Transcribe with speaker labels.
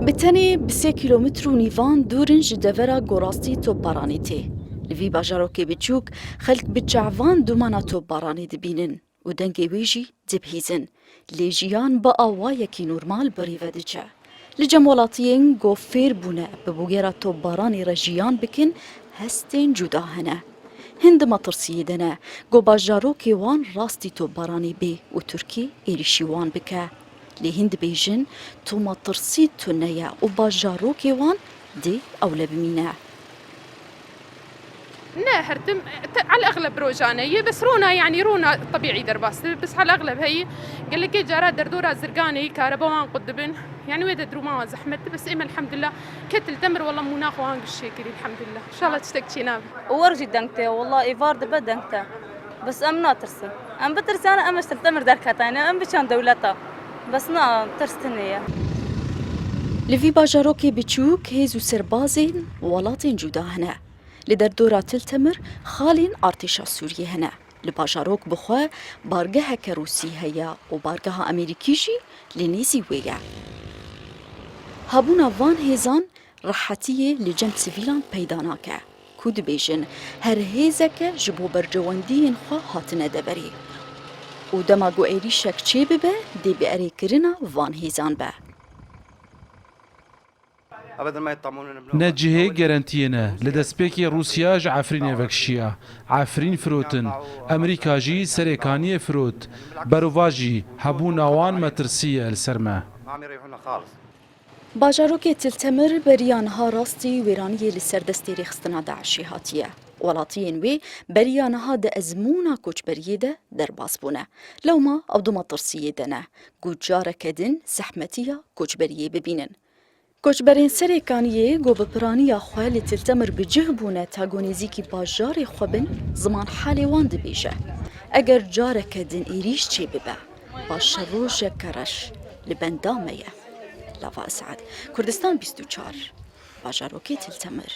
Speaker 1: بتنی بسه کیلومتر و نیوان دورن جدورا گوراستی توپارانی تی. لوی باجاروکی بچوک خلق بچعوان دومانا توپارانی دبینن و دنگی ویجی دبهیزن. لیجیان با آوایکی نورمال بریوه دچه. لجمولاتیین گو فیر بونه ببوگیرا توپارانی رجیان بکن هستین جدا هنه. هند مطرسیه دنه گو باجاروکی وان راستی توپارانی بی و ترکی ایریشی وان بکه. لهند بيجن تو ما ترسيد تنيا وباجاروكي وان دي أولى بمينا.
Speaker 2: لا هرتم على الأغلب روجانية بس رونا يعني رونا طبيعي درباس بس على الأغلب هي قال لك جارات دردورة زرقاني كهرباء قدبن يعني ويدا دروما زحمت بس إما الحمد لله كتل تمر والله مناخ وان بالشكل الحمد لله إن شاء الله تشتكينا
Speaker 3: ورجي دنكته والله إيفار دبا دنكته بس أم ناترسي أم بترسي أنا أم اشتلتمر دركتاني أم بشان دولتا بس نا ترستنية
Speaker 1: لفي باجاروكي بتشوك هيزو سربازين ولاتين جودا هنا لدردورا تلتمر خالين ارتشا سوريا هنا لباجاروك بخوا بارجها كروسي هيا وبارجها أمريكيجي لنيزي ويا هابونا فان هيزان راحتية لجنب سيفيلان بيداناكا كود بيجن هر هيزك جبو برجواندين خوا هاتنا دبري و دماغو ایریشک چی ببه دی به اری کرنا وان هیزان به.
Speaker 4: نجهه گرانتینه لدسپیکی روسیا ج عفرین وکشیا عفرین فروتن امریکا جی سرکانی فروت برواجی هبون آوان مترسیه السرمه
Speaker 1: باجاروک تلتمر بریان ها راستی ویرانی لسردستی رخصتنا داعشی هاتیه. ولاتین وی بریانها ده ازمونا کوچبریه ده در باس بونه. لو ما ابدو مطرسیه دنه. گوجاره کدن زحمتیه کوچبریه ببینن. کوچبرین سرکانیه گو بپرانیه خواه تلتمر بجه بونه تا گونیزی که باجار خوبن زمان حالی وان ده بیشه. اگر جاره کدن ایریش چی ببه باش روش کرش لبندامه لافا اسعد كردستان 24 باجاروكي تلتمر